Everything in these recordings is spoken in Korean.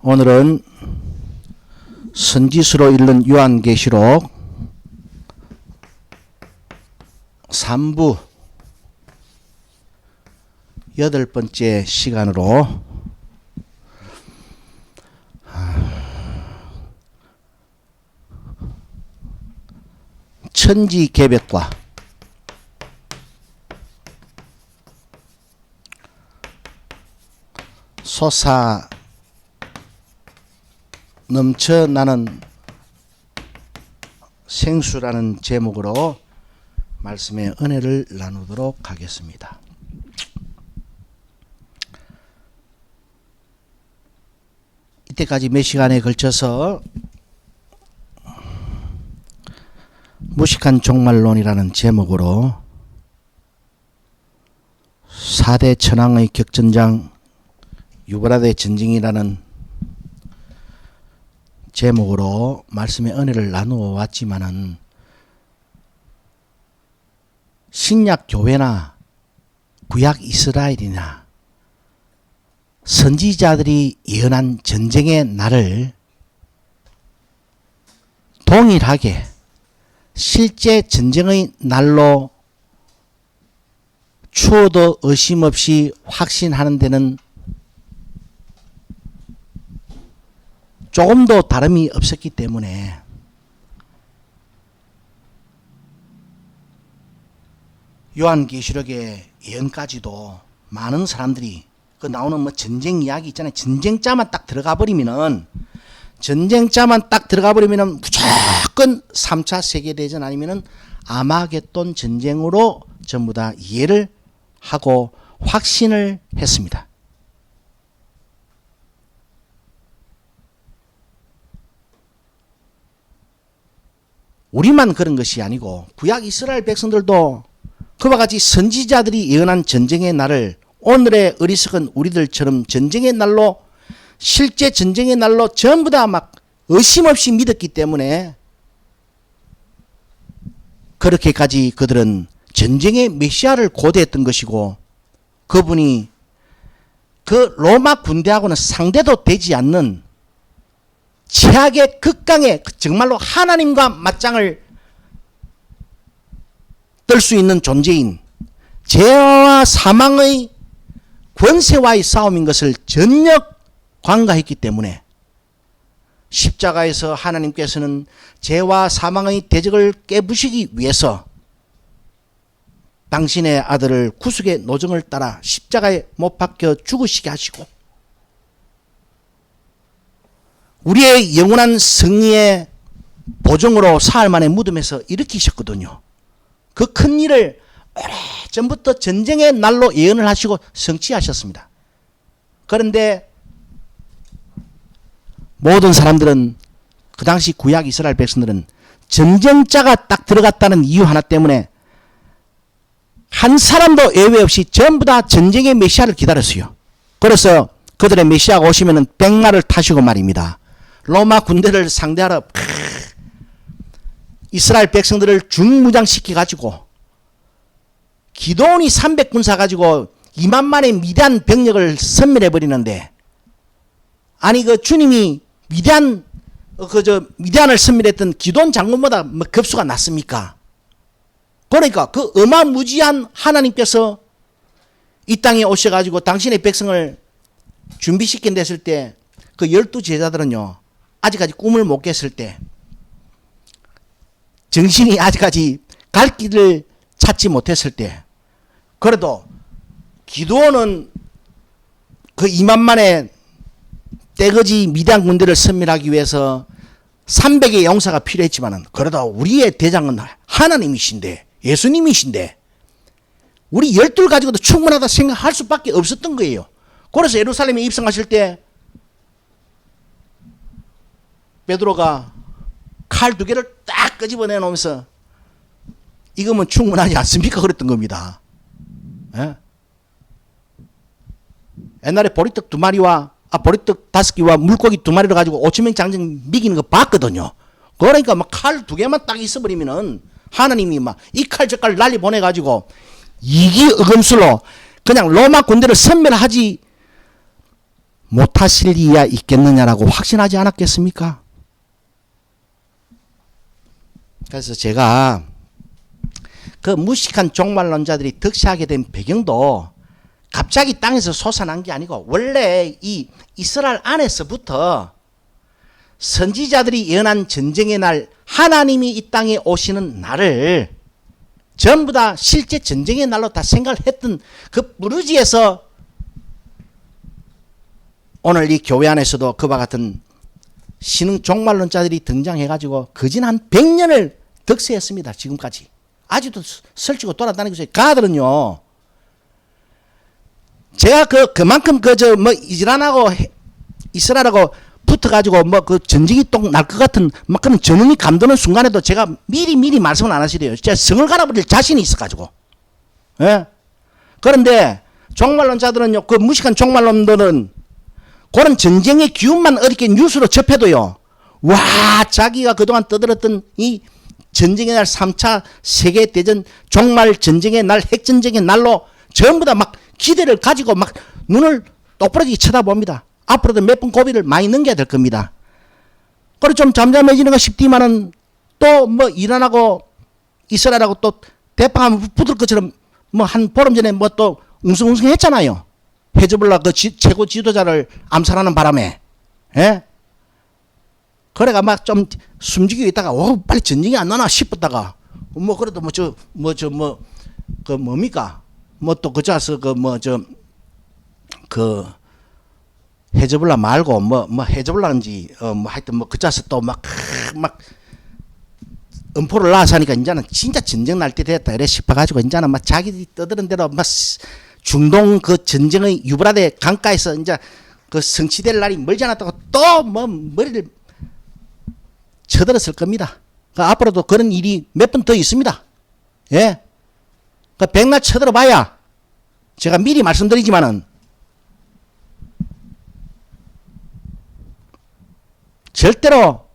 오늘은 선지서로 읽는 요한계시록 3부 8번째 시간으로 천지개벽과 솟아 넘쳐나는 생수라는 제목으로 말씀의 은혜를 나누도록 하겠습니다. 이때까지 몇 시간에 걸쳐서 무식한 종말론이라는 제목으로 4대 천황의 격전장 유브라데 전쟁이라는 제목으로 말씀의 은혜를 나누어 왔지만은 신약 교회나 구약 이스라엘이나 선지자들이 예언한 전쟁의 날을 동일하게 실제 전쟁의 날로 추워도 의심 없이 확신하는 데는 조금도 다름이 없었기 때문에 요한계시록의 예언까지도 많은 사람들이 그 나오는 뭐 전쟁 이야기 있잖아요. 전쟁자만 딱 들어가 버리면은 무조건 3차 세계대전 아니면은 아마겟돈 전쟁으로 전부 다 이해를 하고 확신을 했습니다. 우리만 그런 것이 아니고 구약 이스라엘 백성들도 그와 같이 선지자들이 예언한 전쟁의 날을 오늘의 어리석은 우리들처럼 전쟁의 날로 실제 전쟁의 날로 전부 다 막 의심 없이 믿었기 때문에 그렇게까지 그들은 전쟁의 메시아를 고대했던 것이고 그분이 그 로마 군대하고는 상대도 되지 않는 최악의 극강의 정말로 하나님과 맞짱을 뜰 수 있는 존재인 죄와 사망의 권세와의 싸움인 것을 전력 관가했기 때문에 십자가에서 하나님께서는 죄와 사망의 대적을 깨부시기 위해서 당신의 아들을 구속의 노정을 따라 십자가에 못 박혀 죽으시게 하시고 우리의 영원한 승리의 보증으로 사흘 만에 무덤에서 일으키셨거든요. 그 큰 일을 오래전부터 전쟁의 날로 예언을 하시고 성취하셨습니다. 그런데 모든 사람들은 그 당시 구약 이스라엘 백성들은 전쟁자가 딱 들어갔다는 이유 하나 때문에 한 사람도 예외 없이 전부 다 전쟁의 메시아를 기다렸어요. 그래서 그들의 메시아가 오시면은 백마를 타시고 말입니다. 로마 군대를 상대하러 이스라엘 백성들을 중무장시켜 가지고 기도온이 300군사 가지고 2만만의 미디안 병력을 섬멸해 버리는데 아니 그 주님이 미디안을 섬멸했던 기도온 장군보다 뭐 급수가 낫습니까? 그러니까 그 어마무지한 하나님께서 이 땅에 오셔 가지고 당신의 백성을 준비시킨 됐을 때 그 12제자들은요 아직까지 꿈을 못 깼을 때 정신이 아직까지 갈 길을 찾지 못했을 때 그래도 기드온은 그 2만만의 떼거지 미디안 군대를 섬멸하기 위해서 300의 용사가 필요했지만은 그래도 우리의 대장은 하나님이신데 예수님이신데 우리 12를 가지고도 충분하다 생각할 수밖에 없었던 거예요. 그래서 예루살렘에 입성하실 때 베드로가 칼 2개를 딱 끄집어내 놓으면서 이거면 충분하지 않습니까? 그랬던 겁니다. 예? 옛날에 보리떡 2마리와 보리떡 5개와 물고기 2마리를 가지고 5천명 장정 미기는 거 봤거든요. 그러니까 막 칼 2개만 딱 있어버리면은 하나님이 막 이 칼 저 칼 난리 보내가지고 이기어금술로 그냥 로마 군대를 섬멸하지 못하실 이야 있겠느냐라고 확신하지 않았겠습니까? 그래서 제가 그 무식한 종말론자들이 득세하게 된 배경도 갑자기 땅에서 솟아난 게 아니고 원래 이 이스라엘 안에서부터 선지자들이 예언한 전쟁의 날, 하나님이 이 땅에 오시는 날을 전부 다 실제 전쟁의 날로 다 생각을 했던 그 뿌리지에서 오늘 이 교회 안에서도 그와 같은 신흥 종말론자들이 등장해가지고 거진 한 100년을 득세했습니다. 지금까지. 아직도 설치고 돌아다니고 있어요. 가들은요. 제가 그만큼 이스라엘하고 붙어가지고 그 전쟁이 또 날 것 같은 막 그런 전운이 감도는 순간에도 제가 미리 말씀을 안 하시래요. 제가 성을 갈아버릴 자신이 있어가지고. 예? 그런데 종말론자들은요, 그 무식한 종말론들은 그런 전쟁의 기운만 어렵게 뉴스로 접해도요, 와, 자기가 그동안 떠들었던 이 전쟁의 날 3차 세계대전 종말 전쟁의 날 핵전쟁의 날로 전부 다 막 기대를 가지고 막 눈을 똑부러지게 쳐다봅니다. 앞으로도 몇 번 고비를 많이 넘겨야 될 겁니다. 그리고 좀 잠잠해지는 거 싶지만은 또 뭐 이란하고 이스라엘하고 또 대빵하면 붙을 것처럼 뭐 한 보름 전에 뭐 또 웅성웅성 했잖아요. 헤즈볼라 그 최고 지도자를 암살하는 바람에. 예? 그래가 막 좀 숨지기고 있다가 빨리 전쟁이 안 나나 싶었다가 뭐 그래도 그 뭡니까? 뭐 또 그자서 헤즈볼라 말고 뭐 헤즈볼라인지 뭐 하여튼 뭐 그자서 또 막 음포를 놔서 하니까 이제는 진짜 전쟁 날 때 됐다 이래 싶어가지고 이제는 막 자기들이 떠드는 대로 막 중동 그 전쟁의 유브라데 강가에서 이제 그 성취될 날이 멀지 않았다고 또 뭐 머리를 쳐들었을 겁니다. 그러니까 앞으로도 그런 일이 몇 번 더 있습니다. 예. 그 백날 쳐들어봐야 제가 미리 말씀드리지만은 절대로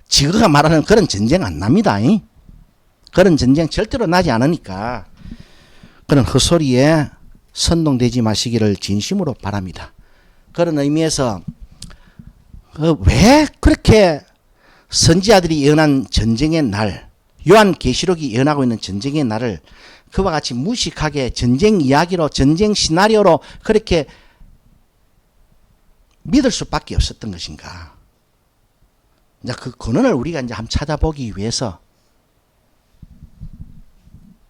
지구가 말하는 그런 전쟁 안 납니다. 그런 전쟁 절대로 나지 않으니까 그런 헛소리에 선동되지 마시기를 진심으로 바랍니다. 그런 의미에서 왜 그렇게 선지자들이 예언한 전쟁의 날, 요한계시록이 예언하고 있는 전쟁의 날을 그와 같이 무식하게 전쟁 이야기로, 전쟁 시나리오로 그렇게 믿을 수밖에 없었던 것인가. 이제 그 근원을 우리가 이제 한번 찾아보기 위해서,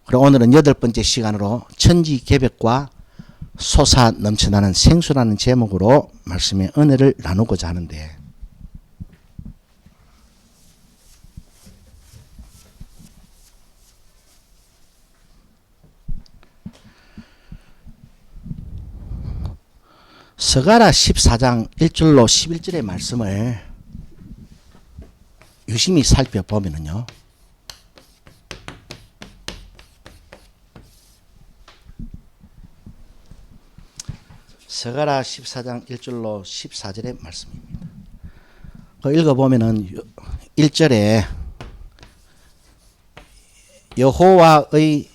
그리고 오늘은 8번째 시간으로 천지개벽과 솟아 넘쳐나는 생수라는 제목으로 말씀의 은혜를 나누고자 하는데, 스가랴 14장 1절로 11절의 말씀을 유심히 살펴보면요, 스가랴 14장 1절로 14절의 말씀입니다. 읽어보면은 1절에 여호와의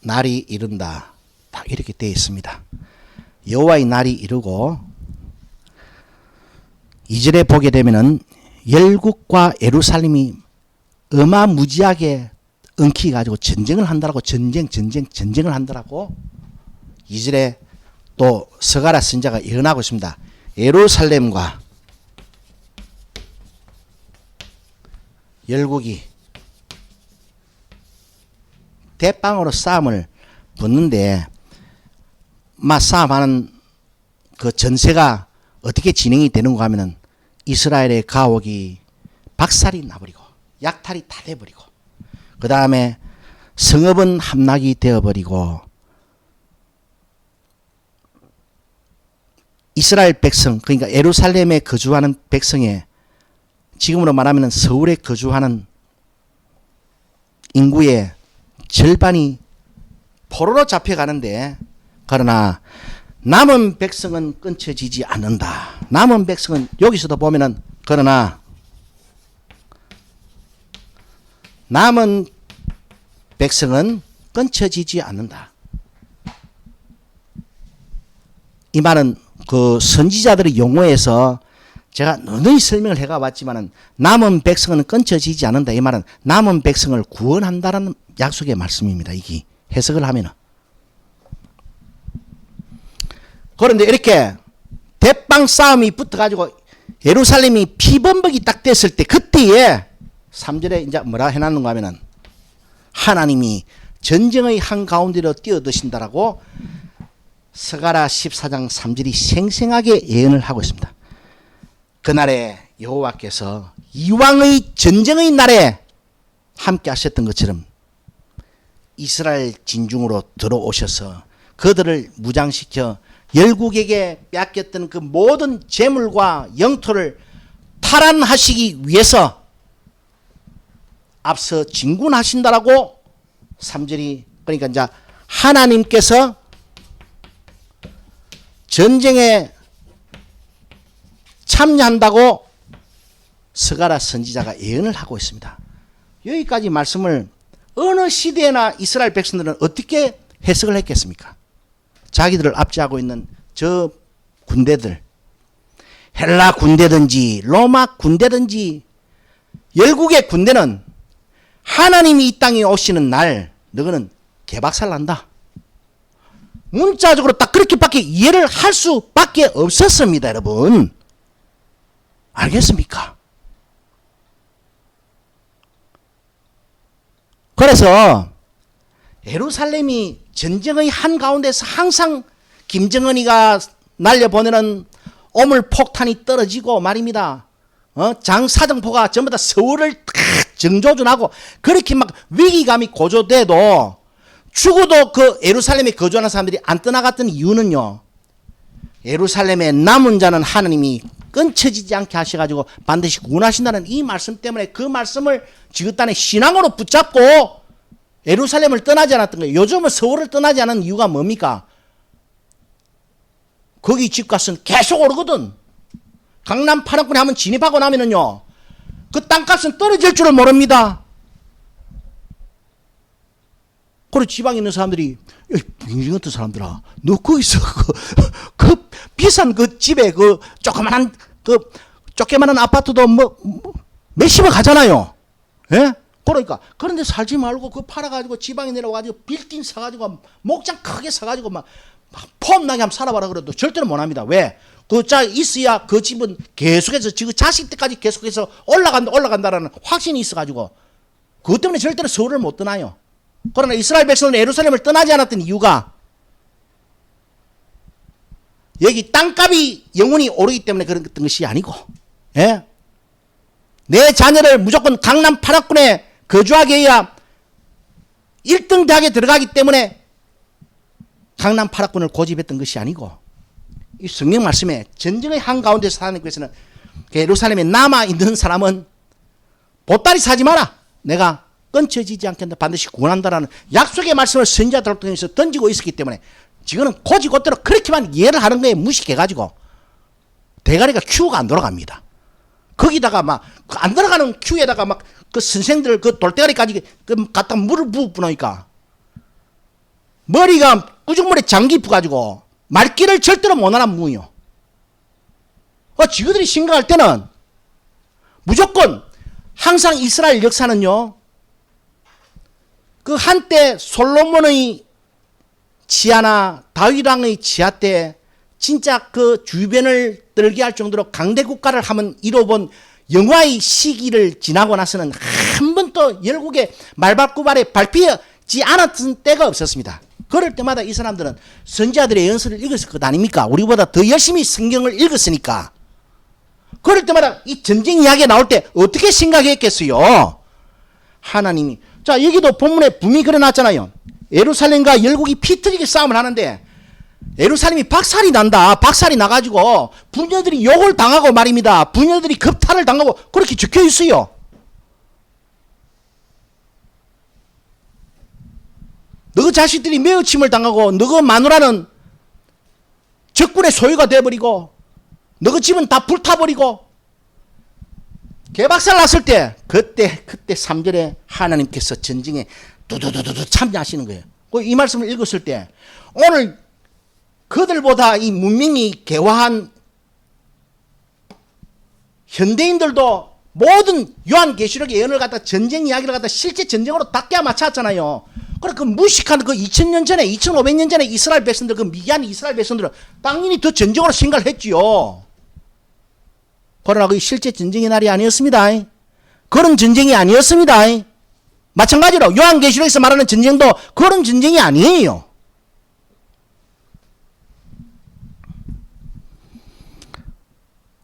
날이 이른다, 딱 이렇게 되어 있습니다. 여호와의 날이 이르고, 2절에 보게 되면은 열국과 예루살렘이 어마무지하게 엉키 가지고 전쟁을 한다라고, 전쟁을 한다라고 2절에 또 스가랴 선지자가 예언하고 있습니다. 예루살렘과 열국이 대빵으로 싸움을 붙는데, 싸움하는 그 전세가 어떻게 진행이 되는가 하면은 이스라엘의 가옥이 박살이 나버리고 약탈이 다 돼버리고, 그 다음에 성읍은 함락이 되어버리고, 이스라엘 백성, 그러니까 예루살렘에 거주하는 백성의, 지금으로 말하면 서울에 거주하는 인구의 절반이 포로로 잡혀가는데, 그러나 남은 백성은 끊쳐지지 않는다. 남은 백성은 여기서도 보면은, 그러나 남은 백성은 끊쳐지지 않는다. 이 말은 그 선지자들의 용어에서 제가 누누이 설명을 해가 왔지만은 남은 백성은 끊쳐지지 않는다. 이 말은 남은 백성을 구원한다는 약속의 말씀입니다. 이게 해석을 하면은. 그런데 이렇게 대빵 싸움이 붙어가지고 예루살렘이 피범벅이 딱 됐을 때 그때에 3절에 이제 뭐라 해놨는가 하면은 하나님이 전쟁의 한가운데로 뛰어드신다라고 스가랴 14장 3절이 생생하게 예언을 하고 있습니다. 그날에 여호와께서 이왕의 전쟁의 날에 함께 하셨던 것처럼 이스라엘 진중으로 들어오셔서 그들을 무장시켜 열국에게 뺏겼던 그 모든 재물과 영토를 탈환하시기 위해서 앞서 진군하신다라고 3절이 그러니까 이제 하나님께서 전쟁에 참여한다고 스가랴 선지자가 예언을 하고 있습니다. 여기까지 말씀을 어느 시대나 이스라엘 백성들은 어떻게 해석을 했겠습니까? 자기들을 압제하고 있는 저 군대들, 헬라 군대든지 로마 군대든지 열국의 군대는 하나님이 이 땅에 오시는 날 너희는 개박살 난다. 문자적으로 딱 그렇게밖에 이해를 할 수밖에 없었습니다. 여러분 알겠습니까? 그래서 예루살렘이 전쟁의 한가운데서 항상 김정은이가 날려보내는 오물 폭탄이 떨어지고 말입니다. 장사정포가 전부 다 서울을 정조준하고 그렇게 막 위기감이 고조돼도 죽어도 그 예루살렘에 거주하는 사람들이 안 떠나갔던 이유는요. 예루살렘에 남은 자는 하나님이 끊쳐지지 않게 하셔가지고 반드시 구원하신다는 이 말씀 때문에 그 말씀을 지긋단의 신앙으로 붙잡고 예루살렘을 떠나지 않았던 거예요. 요즘은 서울을 떠나지 않은 이유가 뭡니까? 거기 집값은 계속 오르거든. 강남 8원권에 한번 진입하고 나면은요 그 땅값은 떨어질 줄을 모릅니다. 그리고 지방에 있는 사람들이 빙빙 같은 사람들아 너 거기서 그 비싼 그 집에 그 조그만한 아파트도 뭐 몇십억 하잖아요. 예? 그러니까 그런데 살지 말고 그 팔아가지고 지방에 내려와가지고 빌딩 사가지고 목장 크게 사가지고 막 폼나게 한번 살아봐라 그래도 절대로 못합니다. 왜? 그 자 있어야 그 집은 계속해서 지금 자식 때까지 계속해서 올라간다라는 확신이 있어가지고 그것 때문에 절대로 서울을 못 떠나요. 그러나 이스라엘 백성은 예루살렘을 떠나지 않았던 이유가 여기 땅값이 영원히 오르기 때문에 그런 것이 아니고, 예? 내 자녀를 무조건 강남 8학군에 거주하게 해야 1등 대학에 들어가기 때문에 강남 8학군을 고집했던 것이 아니고, 이 성경 말씀에 전쟁의 한가운데서 하나님께서는 예루살렘에 남아있는 사람은 보따리 사지 마라. 내가 끊쳐지지 않겠다. 반드시 구원한다라는 약속의 말씀을 선지자들 통해서 던지고 있었기 때문에 지금은 고지고대로 그렇게만 이해를 하는 거에 무식해가지고 대가리가 큐가 안 돌아갑니다. 거기다가 막 안 들어가는 큐에다가 막 그 선생들 그 돌대가리까지 갖다 물을 부으니까 머리가 꾸중물에 장기 부가지고 말귀를 절대로 못 알아무요. 지그들이 생각할 때는 무조건 항상 이스라엘 역사는요. 그 한때 솔로몬의 지하나 다윗왕의 지하 때 진짜 그 주변을 떨게 할 정도로 강대 국가를 한번 이뤄본 영화의 시기를 지나고 나서는 한 번도 열국의 말발굽발에 밟히지 않았던 때가 없었습니다. 그럴 때마다 이 사람들은 선지자들의 연설을 읽었을 것 아닙니까? 우리보다 더 열심히 성경을 읽었으니까. 그럴 때마다 이 전쟁 이야기가 나올 때 어떻게 생각했겠어요? 하나님이 자 여기도 본문에 분명히 그려놨잖아요. 예루살렘과 열국이 피터지게 싸움을 하는데 예루살렘이 박살이 난다. 박살이 나가지고 부녀들이 욕을 당하고 말입니다. 부녀들이 겁탈을 당하고 그렇게 적혀 있어요. 너 자식들이 매어침을 당하고 너 마누라는 적군의 소유가 돼버리고 너 집은 다 불타버리고 개박살 났을 때 그때 3절에 하나님께서 전쟁에 두두두두 참여하시는 거예요. 이 말씀을 읽었을 때 오늘 그들보다 이 문명이 개화한 현대인들도 모든 요한계시록의 예언을 갖다 전쟁 이야기를 갖다 실제 전쟁으로 다 깨맞췄잖아요. 그래 그 무식한 그 2000년 전에 2500년 전에 이스라엘 백성들 그 미개한 이스라엘 백성들은 당연히 더 전쟁으로 생각을 했지요. 그러나 그 실제 전쟁의 날이 아니었습니다. 그런 전쟁이 아니었습니다. 마찬가지로 요한계시록에서 말하는 전쟁도 그런 전쟁이 아니에요.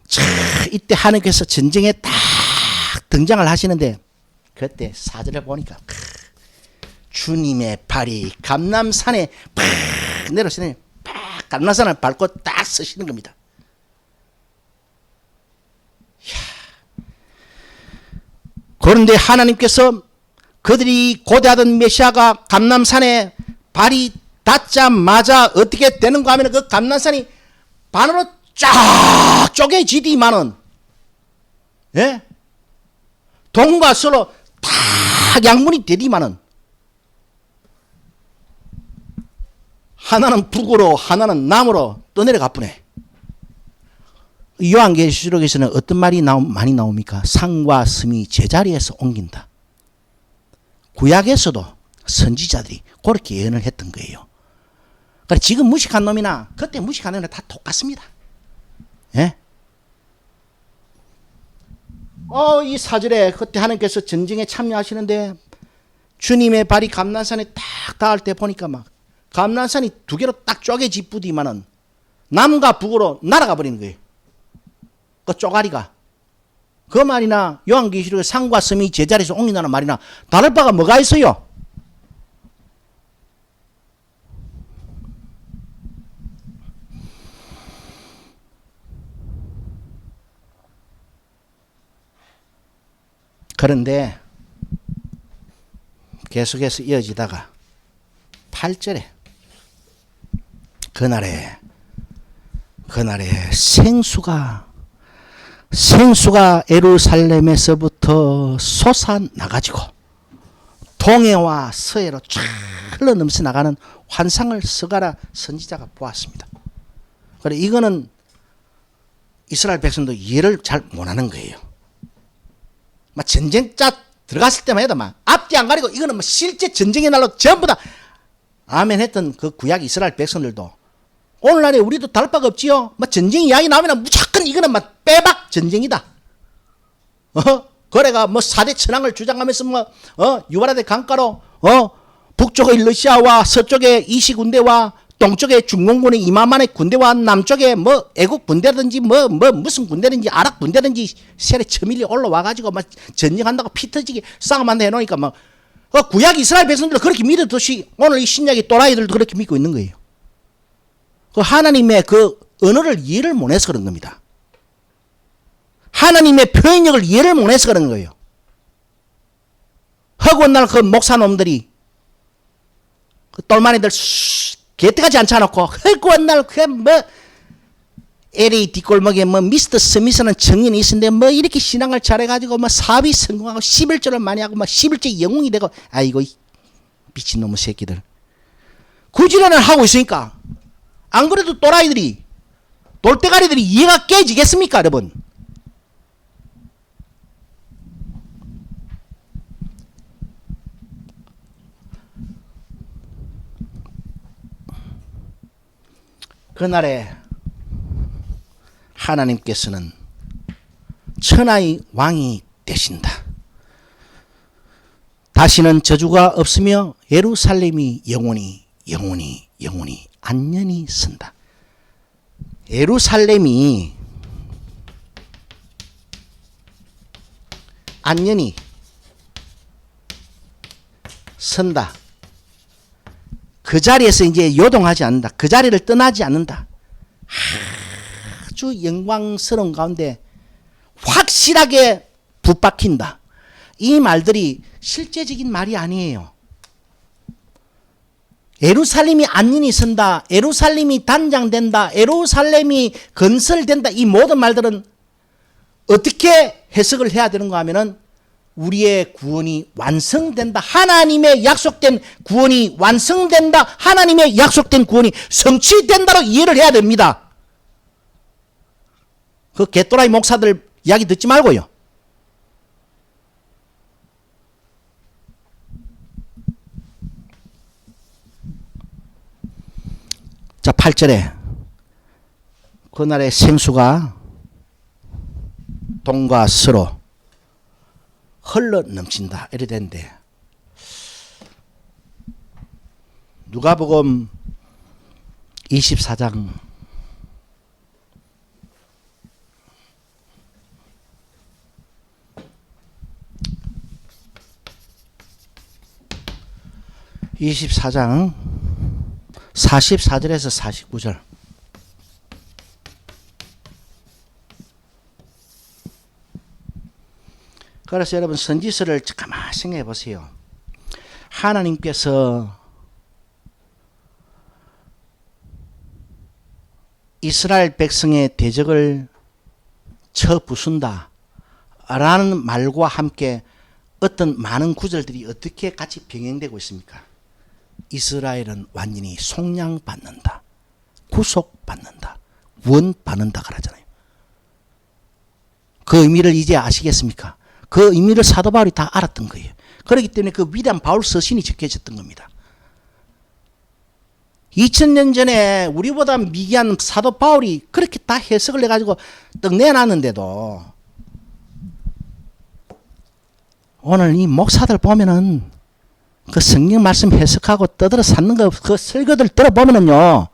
자, 이때 하나님께서 전쟁에 딱 등장을 하시는데 그때 4절에 보니까 주님의 발이 감람산에 팍 내려오시더니 팍 감람산을 밟고 딱 서시는 겁니다. 그런데 하나님께서 그들이 고대하던 메시아가 감람산에 발이 닿자마자 어떻게 되는가 하면 그 감람산이 반으로 쫙 쪼개지디만은, 예? 동과 서로 다 양분이 되디만은, 하나는 북으로 하나는 남으로 떠내려가 뿌네. 요한계시록에서는 어떤 말이 많이 나옵니까? 상과 섬이 제자리에서 옮긴다. 구약에서도 선지자들이 그렇게 예언을 했던 거예요. 그러니까 지금 무식한 놈이나 그때 무식한 놈이나 다 똑같습니다. 예? 이 4절에 그때 하나님께서 전쟁에 참여하시는데 주님의 발이 감람산에 딱 닿을 때 보니까 막 감람산이 두 개로 딱 쪼개지쁘디만은 남과 북으로 날아가 버리는 거예요. 그 쪼가리가. 그 말이나 요한계시록의 상과 섬이 제자리에서 옮긴다는 말이나 다를 바가 뭐가 있어요? 그런데 계속해서 이어지다가 8절에 그날에 생수가 예루살렘에서부터 솟아나가지고 동해와 서해로 쫙 흘러 넘쳐 나가는 환상을 스가랴 선지자가 보았습니다. 그래 이거는 이스라엘 백성도 이해를 잘 못하는 거예요. 막 전쟁자 들어갔을 때만 해도 막 앞뒤 안 가리고 이거는 뭐 실제 전쟁의 날로 전부 다 아멘 했던 그 구약 이스라엘 백성들도 오늘날에 우리도 다를 바가 없지요. 뭐 전쟁 이야기 나오면 무조건 이거는 막 빼박 전쟁이다. 그래가 뭐 4대 천왕을 주장하면서 유브라데 강가로 북쪽의 러시아와 서쪽의 이시 군대와 동쪽의 중공군의 이만만의 군대와 남쪽에 뭐 애국 군대든지 뭐 무슨 군대든지 아랍 군대든지 세례 처밀리 올라와 가지고 막 전쟁한다고 피 터지게 싸움한다 해놓으니까 막 구약 이스라엘 백성들도 그렇게 믿었듯이 오늘 이 신약의 또라이들도 그렇게 믿고 있는 거예요. 그 하나님의 그 언어를 이해를 못해서 그런 겁니다. 하나님의 표현력을 이해를 못해서 그런 거예요. 허구한 날 그 목사놈들이 그 똘마니들 개떼같이 앉혀놓고 허구한 날 그 뭐 LA 뒷골목에 뭐 미스터 스미스는 청년이 있었는데 뭐 이렇게 신앙을 잘해가지고 뭐 사업이 성공하고 11조를 많이 하고 막 11조 영웅이 되고 아이고 미친놈의 새끼들 구지련을 하고 있으니까 안 그래도 또라이들이 돌대가리들이 이해가 깨지겠습니까 여러분? 그날에 하나님께서는 천하의 왕이 되신다. 다시는 저주가 없으며 예루살렘이 영원히 안녕히 선다. 예루살렘이 안녕히 선다. 그 자리에서 이제 요동하지 않는다. 그 자리를 떠나지 않는다. 아주 영광스러운 가운데 확실하게 붙박힌다. 이 말들이 실제적인 말이 아니에요. 예루살렘이 안녕히 선다. 예루살렘이 단장된다. 예루살렘이 건설된다. 이 모든 말들은 어떻게 해석을 해야 되는가 하면은 우리의 구원이 완성된다. 하나님의 약속된 구원이 완성된다. 하나님의 약속된 구원이 성취된다로 이해를 해야 됩니다. 그 개또라이 목사들 이야기 듣지 말고요. 자, 8절에 그날의 생수가 동과 서로 흘러 넘친다 이래 되는데, 누가복음 24장 44절에서 49절. 그래서 여러분 선지서를 가만히 생각해 보세요. 하나님께서 이스라엘 백성의 대적을 쳐 부순다 라는 말과 함께 어떤 많은 구절들이 어떻게 같이 병행되고 있습니까? 이스라엘은 완전히 속량받는다, 구속받는다, 구원받는다 그러잖아요. 그 의미를 이제 아시겠습니까? 그 의미를 사도 바울이 다 알았던 거예요. 그렇기 때문에 그 위대한 바울 서신이 적혀졌던 겁니다. 2000년 전에 우리보다 미개한 사도 바울이 그렇게 다 해석을 해가지고 떡 내놨는데도 오늘 이 목사들 보면은 그 성경 말씀 해석하고 떠들어 쌓는 거 그 설교들 들어보면은요,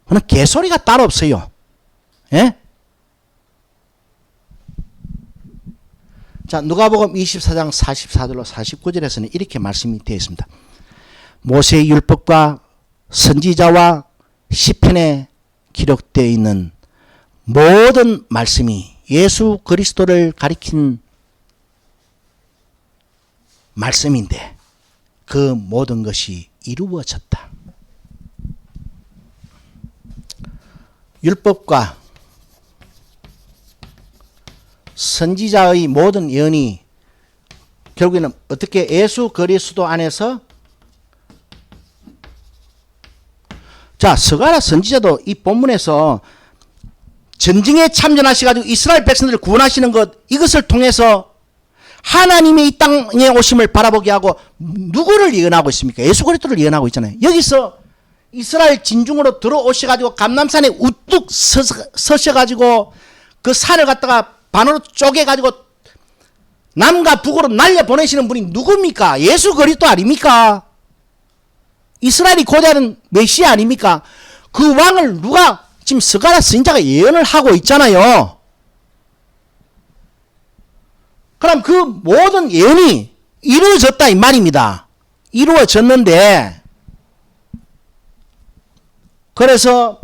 그는 개소리가 따로 없어요. 예? 자, 누가복음 24장 44절로 49절에서는 이렇게 말씀이 되어 있습니다. 모세의 율법과 선지자와 시편에 기록되어 있는 모든 말씀이 예수 그리스도를 가리킨 말씀인데 그 모든 것이 이루어졌다. 율법과 선지자의 모든 예언이 결국에는 어떻게 예수 그리스도 안에서, 자, 스가랴 선지자도 이 본문에서 전쟁에 참전하셔가지고 이스라엘 백성들을 구원하시는 것, 이것을 통해서 하나님의 이 땅에 오심을 바라보게 하고 누구를 예언하고 있습니까? 예수 그리스도를 예언하고 있잖아요. 여기서 이스라엘 진중으로 들어오셔가지고 감람산에 우뚝 서셔가지고 그 산을 갖다가 반으로 쪼개가지고 남과 북으로 날려보내시는 분이 누굽니까? 예수 그리스도 아닙니까? 이스라엘이 고대하는 메시아 아닙니까? 그 왕을 누가 지금 스가랴 선지자가 예언을 하고 있잖아요. 그럼 그 모든 예언이 이루어졌다 이 말입니다. 이루어졌는데, 그래서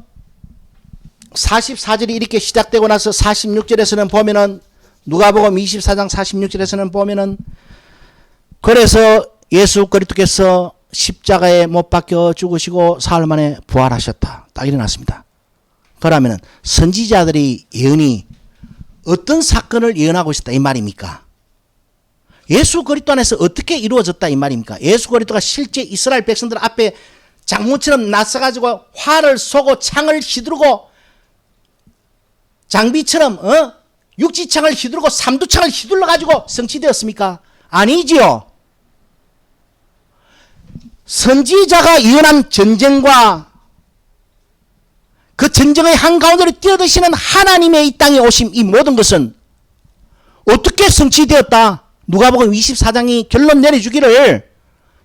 44절이 이렇게 시작되고 나서 46절에서는 보면은, 누가복음 24장 46절에서는 보면은, 그래서 예수 그리스도께서 십자가에 못 박혀 죽으시고 사흘 만에 부활하셨다. 딱 일어났습니다. 그러면은 선지자들이 예언이 어떤 사건을 예언하고 있었다 이 말입니까? 예수 그리스도 안에서 어떻게 이루어졌다 이 말입니까? 예수 그리스도가 실제 이스라엘 백성들 앞에 장문처럼 나서가지고 활을 쏘고 창을 휘두르고 장비처럼 육지창을 휘두르고 삼두창을 휘둘러가지고 성취되었습니까? 아니지요. 선지자가 예언한 전쟁과 그 전쟁의 한가운데로 뛰어드시는 하나님의 이 땅에 오심, 이 모든 것은 어떻게 성취되었다? 누가복음 24장이 결론 내려주기를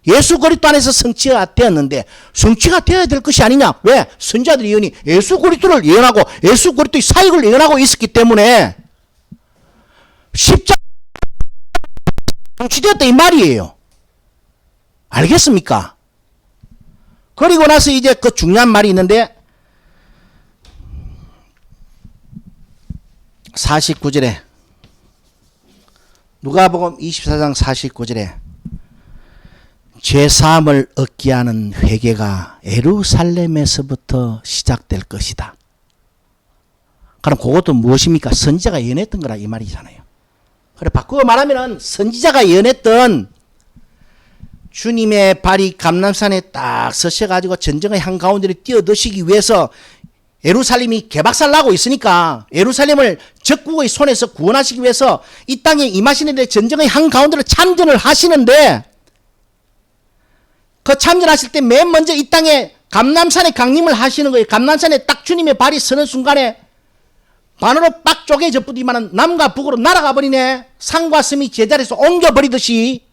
예수 그리스도 안에서 성취가 되었는데 성취가 되어야 될 것이 아니냐? 왜? 선지자들의 예언이 예수 그리스도를 예언하고 예수 그리스도의 사역을 예언하고 있었기 때문에 십자가 성취되었다 이 말이에요. 알겠습니까? 그리고 나서 이제 그 중요한 말이 있는데 49절에 누가복음 24장 49절에 죄사함을 얻게 하는 회개가 예루살렘에서부터 시작될 것이다. 그럼 그것도 무엇입니까? 선지자가 예언했던 거라 이 말이잖아요. 그래 바꾸어 말하면은 선지자가 예언했던 주님의 발이 감람산에 딱 서셔가지고 전쟁의 한가운데를 뛰어드시기 위해서 예루살렘이 개박살 나고 있으니까 예루살렘을 적국의 손에서 구원하시기 위해서 이 땅에 임하시는데 전쟁의 한가운데를 참전을 하시는데 그 참전하실 때 맨 먼저 이 땅에 감람산에 강림을 하시는 거예요. 감람산에 딱 주님의 발이 서는 순간에 반으로 빡 쪼개져 뿌리면 남과 북으로 날아가 버리네. 산과 섬이 제자리에서 옮겨버리듯이.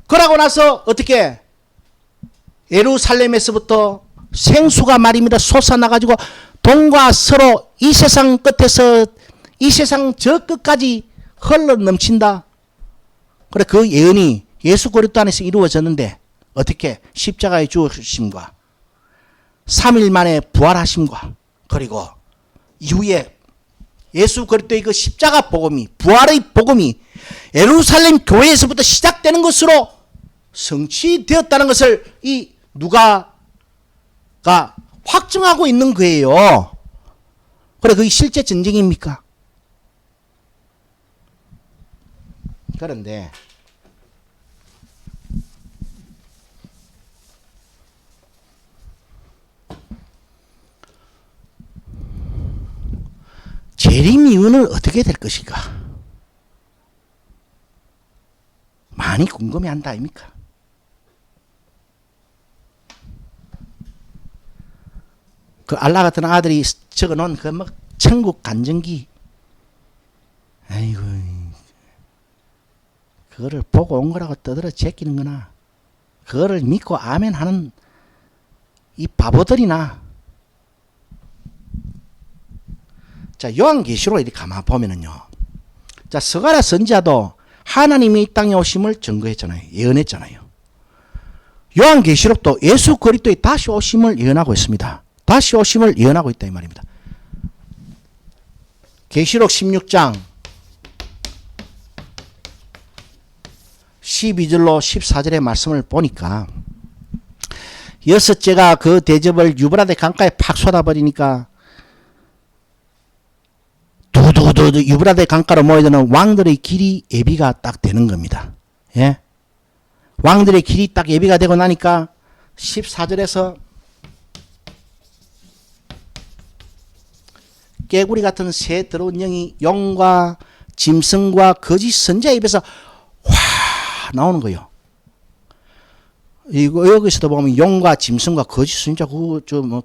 그러고 나서 어떻게 예루살렘에서부터 생수가 말입니다. 솟아나가지고 동과 서로 이 세상 끝에서 이 세상 저 끝까지 흘러 넘친다. 그래 그 예언이 예수 그리스도 안에서 이루어졌는데 어떻게 십자가의 죽으심과 3일 만에 부활하심과 그리고 이후에 예수 그리스도의 그 십자가 복음이 부활의 복음이 예루살렘 교회에서부터 시작되는 것으로 성취되었다는 것을 이 누가가 확증하고 있는 거예요. 그래 그게 실제 전쟁입니까? 그런데 재림 이후는 어떻게 될 것인가? 많이 궁금해한다 아닙니까? 그 알라 같은 아들이 적어놓은 그 막 천국 간증기, 아이고 그거를 보고 온 거라고 떠들어 제끼는 거나 그거를 믿고 아멘 하는 이 바보들이나. 자, 요한계시록 이렇게 가만 보면은요. 자, 스가랴 선지자도 하나님이 이 땅에 오심을 증거했잖아요. 예언했잖아요. 요한계시록도 예수 그리스도의 다시 오심을 예언하고 있습니다. 다시 오심을 예언하고 있다 이 말입니다. 계시록 16장 12절로 14절의 말씀을 보니까 여섯째가 그 대접을 유브라데 강가에 팍 쏟아버리니까 두두두 유브라데 강가로 모여드는 왕들의 길이 예비가 딱 되는 겁니다. 예? 왕들의 길이 딱 예비가 되고 나니까 14절에서 깨구리 같은 새 들어온 영이 용과 짐승과 거짓 선지자의 입에서 화 나오는 거예요. 이거 여기서도 보면 용과 짐승과 거짓 선지자 그거 좀 뭐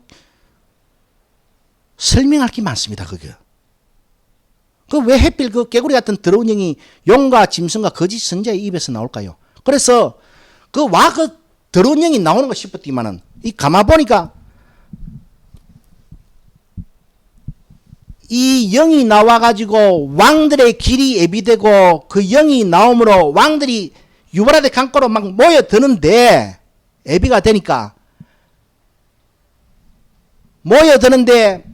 설명할 게 많습니다. 그게. 그 왜 해필 그 깨구리 같은 더러운 영이 용과 짐승과 거짓 선지자의 입에서 나올까요? 그래서 그 더러운 영이 나오는 거 싶었지만은 이 가만 보니까 이 영이 나와가지고 왕들의 길이 예비되고 그 영이 나옴으로 왕들이 유브라데 강가로 막 모여드는데 예비가 되니까 모여드는데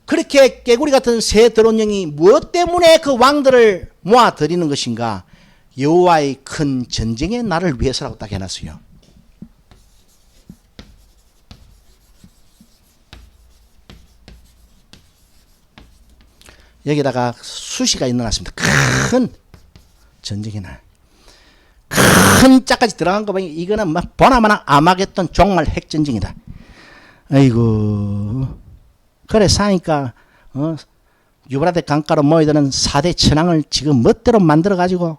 그렇게 깨구리 같은 새 더러운 영이 무엇 때문에 그 왕들을 모아들이는 것인가? 여호와의 큰 전쟁의 날을 위해서라고 딱 해놨어요. 여기다가 수시가 넣어놨습니다. 큰 전쟁의 날. 큰 자까지 들어간 거 보니 이거는 막 보나마나 아마겟돈 종말 핵전쟁이다. 아이고. 그래 사니까 유브라데 강가로 모여드는 4대 천왕을 지금 멋대로 만들어가지고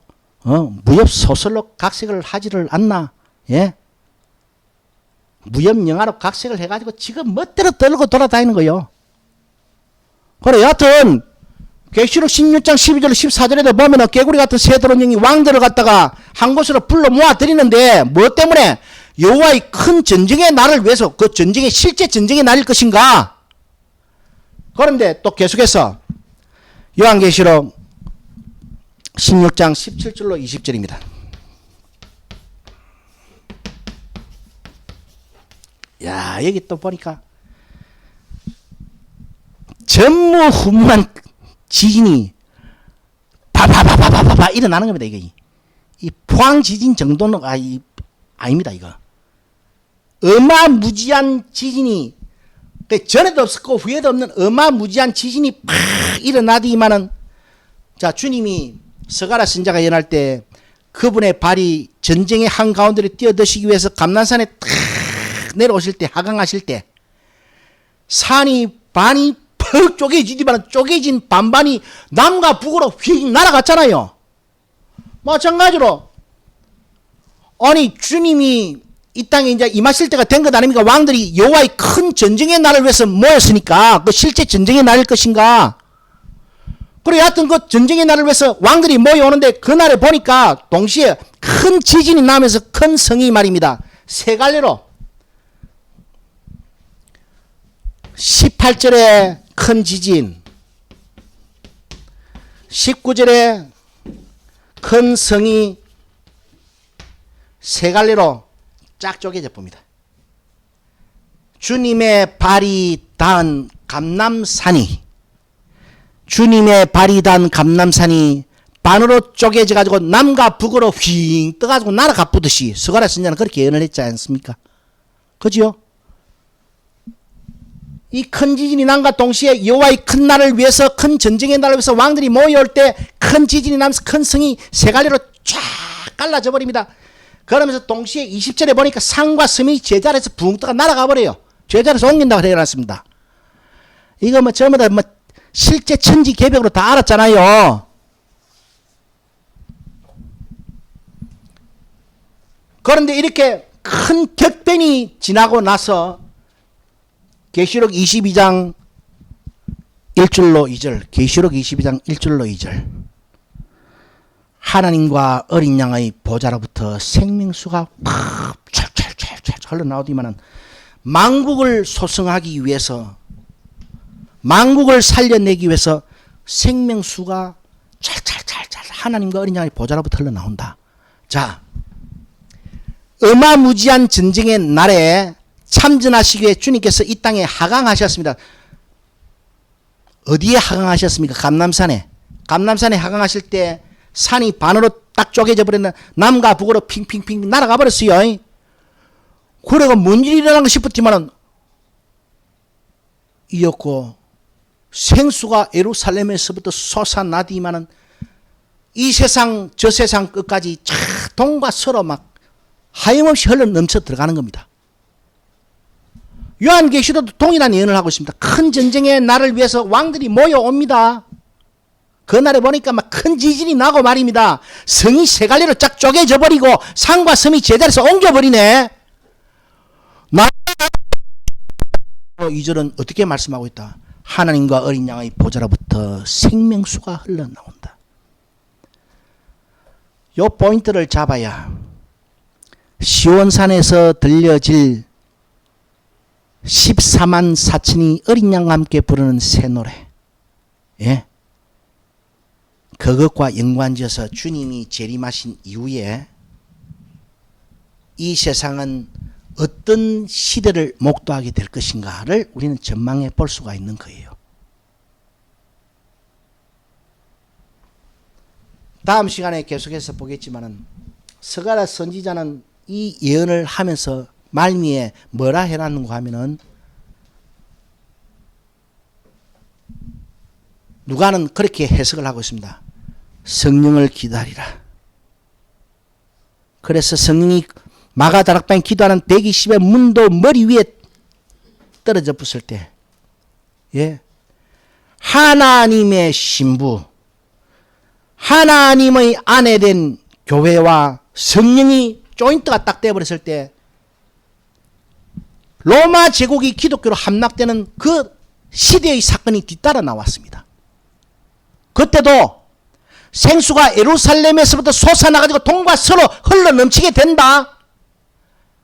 무협 소설로 각색을 하지를 않나. 예? 무협 영화로 각색을 해가지고 지금 멋대로 떨고 돌아다니는 거요. 그래 여하튼 계시록 16장 12절 14절에도 보면은 개구리 같은 새 들어온 영이 왕들을 갖다가 한 곳으로 불러 모아들이는데 뭐 때문에? 여호와의 큰 전쟁의 날을 위해서 그 전쟁의 실제 전쟁의 날일 것인가? 그런데 또 계속해서 요한계시록 16장 17절로 20절입니다. 야 여기 또 보니까 전무후무한 지진이 바바바바바바 일어나는 겁니다. 이게 이 포항 지진 정도는 아닙니다. 이거 어마무지한 지진이 전에도 없었고 후에도 없는 어마무지한 지진이 팍 일어나더니만은 자 주님이 스가랴 선지자가 예언할 때 그분의 발이 전쟁의 한가운데를 뛰어드시기 위해서 감난산에 탁 내려오실 때 하강하실 때 산이 반이 퍽 쪼개지지만 쪼개진 반반이 남과 북으로 휙 날아갔잖아요. 마찬가지로 아니 주님이 이 땅에 이제 임하실 때가 된 것 아닙니까? 왕들이 여호와의 큰 전쟁의 날을 위해서 모였으니까 그 실제 전쟁의 날일 것인가? 그래 하여튼 그 전쟁의 날을 위해서 왕들이 모여오는데 그날에 보니까 동시에 큰 지진이 나면서 큰 성이 말입니다. 세 갈래로 18절에 큰 지진, 19절에 큰 성이 세 갈래로 쫙 쪼개져 봅니다. 주님의 발이 닿은 감람산이 반으로 쪼개져 가지고 남과 북으로 휙 떠가지고 날아가 뿌듯이 스가랴 선지자는 그렇게 예언을 했지 않습니까? 그죠? 이 큰 지진이 난과 동시에 여호와의 큰 날을 위해서 큰 전쟁의 날을 위해서 왕들이 모여올 때 큰 지진이 나면서 큰 성이 세 갈래로 쫙 갈라져 버립니다. 그러면서 동시에 20절에 보니까 산과 섬이 제자리에서 붕 떠가 날아가 버려요. 제자리에서 옮긴다고 해놨습니다. 이거 뭐 전부 다 뭐 실제 천지 개벽으로 다 알았잖아요. 그런데 이렇게 큰 격변이 지나고 나서 계시록 22장 1절로 2절, 계시록 22장 1절로 2절. 하나님과 어린 양의 보좌로부터 생명수가 팍 찰찰찰찰 흘러나오더니만은 만국을 소성하기 위해서, 만국을 살려내기 위해서 생명수가 찰찰찰찰 하나님과 어린 양의 보좌로부터 흘러나온다. 자, 어마무지한 전쟁의 날에 참전하시기 위해 주님께서 이 땅에 하강하셨습니다. 어디에 하강하셨습니까? 감람산에. 감람산에 하강하실 때 산이 반으로 딱 쪼개져 버렸나 남과 북으로 핑핑핑 날아가 버렸어요. 그래가 뭔 일이 일어난가 싶었지만은 이었고 생수가 예루살렘에서부터 솟아나디만은 이 세상 저 세상 끝까지 동과 서로 막 하염없이 흘러 넘쳐 들어가는 겁니다. 요한계시록도 동일한 예언을 하고 있습니다. 큰 전쟁의 날을 위해서 왕들이 모여옵니다. 그날에 보니까 막 큰 지진이 나고 말입니다. 성이 세 갈래로 쫙 쪼개져 버리고 산과 섬이 제자리에서 옮겨버리네. 2절은 어떻게 말씀하고 있다? 하나님과 어린 양의 보좌로부터 생명수가 흘러나온다. 요 포인트를 잡아야 시온산에서 들려질 14만 4천이 어린 양과 함께 부르는 새 노래, 예, 그것과 연관지어서 주님이 재림하신 이후에 이 세상은 어떤 시대를 목도하게 될 것인가를 우리는 전망해 볼 수가 있는 거예요. 다음 시간에 계속해서 보겠지만은 스가랴 선지자는 이 예언을 하면서 말미에 뭐라 해놨는가 하면은 누가는 그렇게 해석을 하고 있습니다. 성령을 기다리라. 그래서 성령이 마가다락방에 기도하는 120의 문도 머리 위에 떨어져 붙을 때, 예, 하나님의 신부, 하나님의 아내 된 교회와 성령이 조인트가 딱 되어버렸을 때 로마 제국이 기독교로 함락되는 그 시대의 사건이 뒤따라 나왔습니다. 그때도 생수가 예루살렘에서부터 솟아나가지고 동과 서로 흘러넘치게 된다.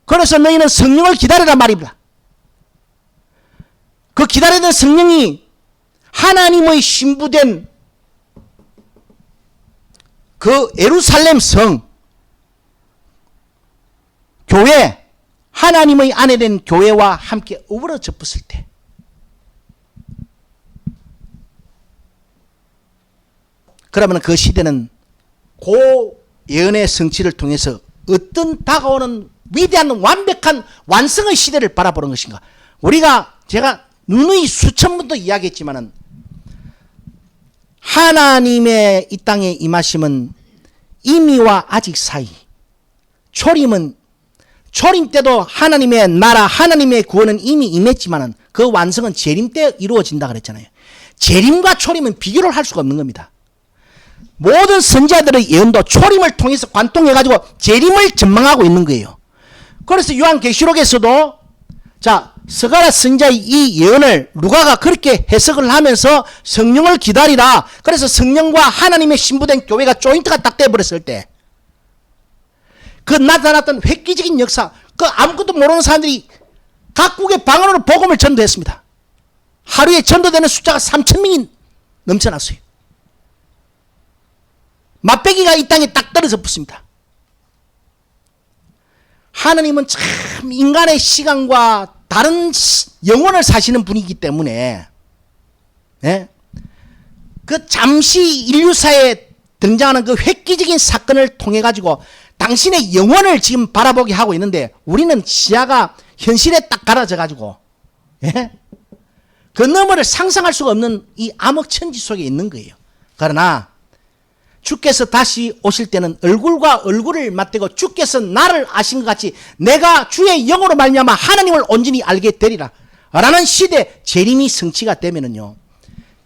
그래서 너희는 성령을 기다리란 말입니다. 그 기다리던 성령이 하나님의 신부된 그 예루살렘 성, 교회, 하나님의 아내된 교회와 함께 어우러져 붙을 때, 그러면 그 시대는 고 예언의 성취를 통해서 어떤 다가오는 위대한 완벽한 완성의 시대를 바라보는 것인가. 제가 누누이 수천 번도 이야기했지만은 하나님의 이 땅에 임하심은 임의와 아직 사이. 초림은 초림 때도 하나님의 나라, 하나님의 구원은 이미 임했지만은 그 완성은 재림 때 이루어진다 그랬잖아요. 재림과 초림은 비교를 할 수가 없는 겁니다. 모든 선지자들의 예언도 초림을 통해서 관통해가지고 재림을 전망하고 있는 거예요. 그래서 요한계시록에서도 자, 스가랴 선지자의 이 예언을 누가가 그렇게 해석을 하면서 성령을 기다리라. 그래서 성령과 하나님의 신부된 교회가 조인트가 딱 돼버렸을 때 그 나타났던 획기적인 역사, 그 아무것도 모르는 사람들이 각국의 방언으로 복음을 전도했습니다. 하루에 전도되는 숫자가 3,000명이 넘쳐났어요. 맛배기가 이 땅에 딱 떨어져 붙습니다. 하나님은 참 인간의 시간과 다른 영혼을 사시는 분이기 때문에 예? 그 잠시 인류사에 등장하는 그 획기적인 사건을 통해 가지고 당신의 영혼을 지금 바라보게 하고 있는데 우리는 시야가 현실에 딱 갈아져 가지고 예? 그 너머를 상상할 수가 없는 이 암흑천지 속에 있는 거예요. 그러나 주께서 다시 오실 때는 얼굴과 얼굴을 맞대고 주께서 나를 아신 것 같이 내가 주의 영으로 말미암아 하나님을 온전히 알게 되리라 라는 시대 재림이 성취가 되면은요,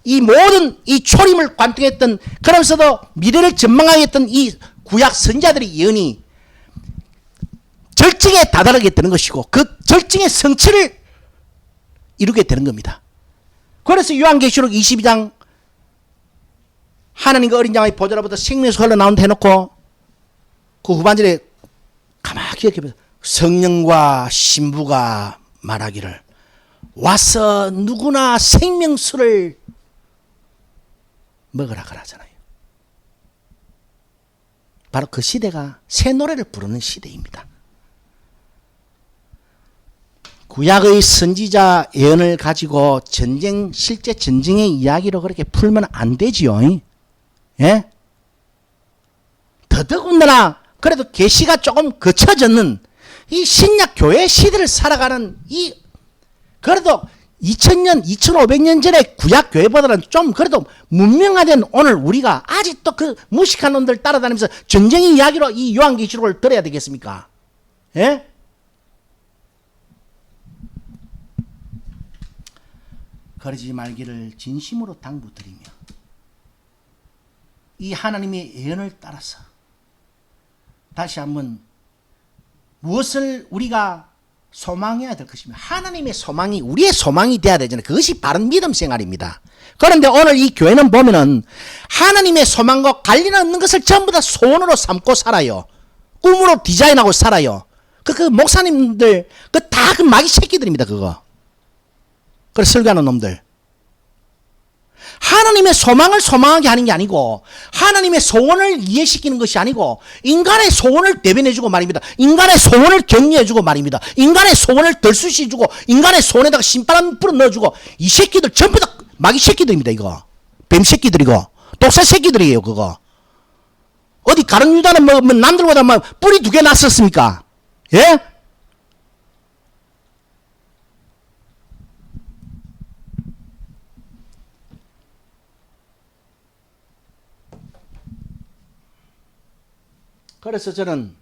이 모든 이 초림을 관통했던, 그러면서도 미래를 전망하였던 이 구약 선지자들의 예언이 절정에 다다르게 되는 것이고 그 절정의 성취를 이루게 되는 겁니다. 그래서 요한계시록 22장 하나님과 어린 양의 보좌로부터 생명수 흘러나온다 해놓고 그 후반절에 가만히 기억해보세요. 성령과 신부가 말하기를 와서 누구나 생명수를 먹으라 그러잖아요. 바로 그 시대가 새 노래를 부르는 시대입니다. 구약의 선지자 예언을 가지고 전쟁, 실제 전쟁의 이야기로 그렇게 풀면 안 되지요. 예? 더더군다나 그래도 계시가 조금 거쳐졌는 이 신약 교회 시대를 살아가는 이 그래도 2000년, 2500년 전에 구약 교회보다는 좀 그래도 문명화된 오늘 우리가 아직도 그 무식한 놈들 따라다니면서 전쟁의 이야기로 이 요한계시록을 들어야 되겠습니까? 예? 그러지 말기를 진심으로 당부드리며 이 하나님의 예언을 따라서 다시 한번 무엇을 우리가 소망해야 될 것이며 하나님의 소망이 우리의 소망이 돼야 되잖아요. 그것이 바른 믿음 생활입니다. 그런데 오늘 이 교회는 보면은 하나님의 소망과 관련 없는 것을 전부 다 소원으로 삼고 살아요. 꿈으로 디자인하고 살아요. 그 목사님들 다 그 마귀 새끼들입니다. 그거. 그래서 설교하는 놈들. 하나님의 소망을 소망하게 하는 게 아니고 하나님의 소원을 이해시키는 것이 아니고 인간의 소원을 대변해주고 말입니다. 인간의 소원을 격려해주고 말입니다. 인간의 소원을 덜쑤시주고 인간의 소원에다가 신바람 불어 넣어주고 이 새끼들 전부 다 마귀 새끼들입니다. 이거 뱀 새끼들이고 독사 새끼들이에요. 그거 어디 가룟 유다는 뭐 남들보다 뭐 뿌리 2개 났었습니까? 예? 그래서 저는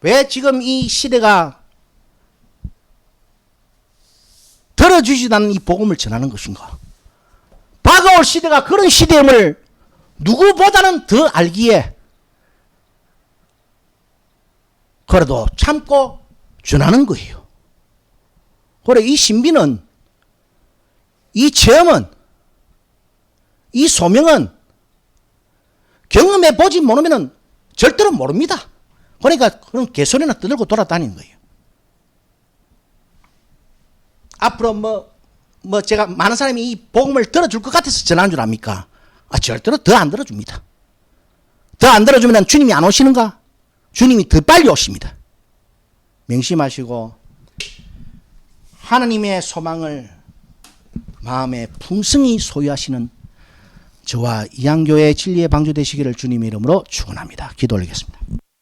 왜 지금 이 시대가 들어주지도 않는 이 복음을 전하는 것인가? 다가올 시대가 그런 시대임을 누구보다는 더 알기에 그래도 참고 전하는 거예요. 그래 이 신비는, 이 체험은, 이 소명은 경험해 보지 못하면 절대로 모릅니다. 그러니까 그런 개소리나 떠들고 돌아다니는 거예요. 앞으로 뭐 제가 많은 사람이 이 복음을 들어줄 것 같아서 전하는 줄 압니까? 절대로 더 안 들어줍니다. 더 안 들어주면 주님이 안 오시는가? 주님이 더 빨리 오십니다. 명심하시고 하나님의 소망을 마음에 풍성히 소유하시는 저와 이양교회 진리의 방주 되시기를 주님의 이름으로 축원합니다. 기도 올리겠습니다.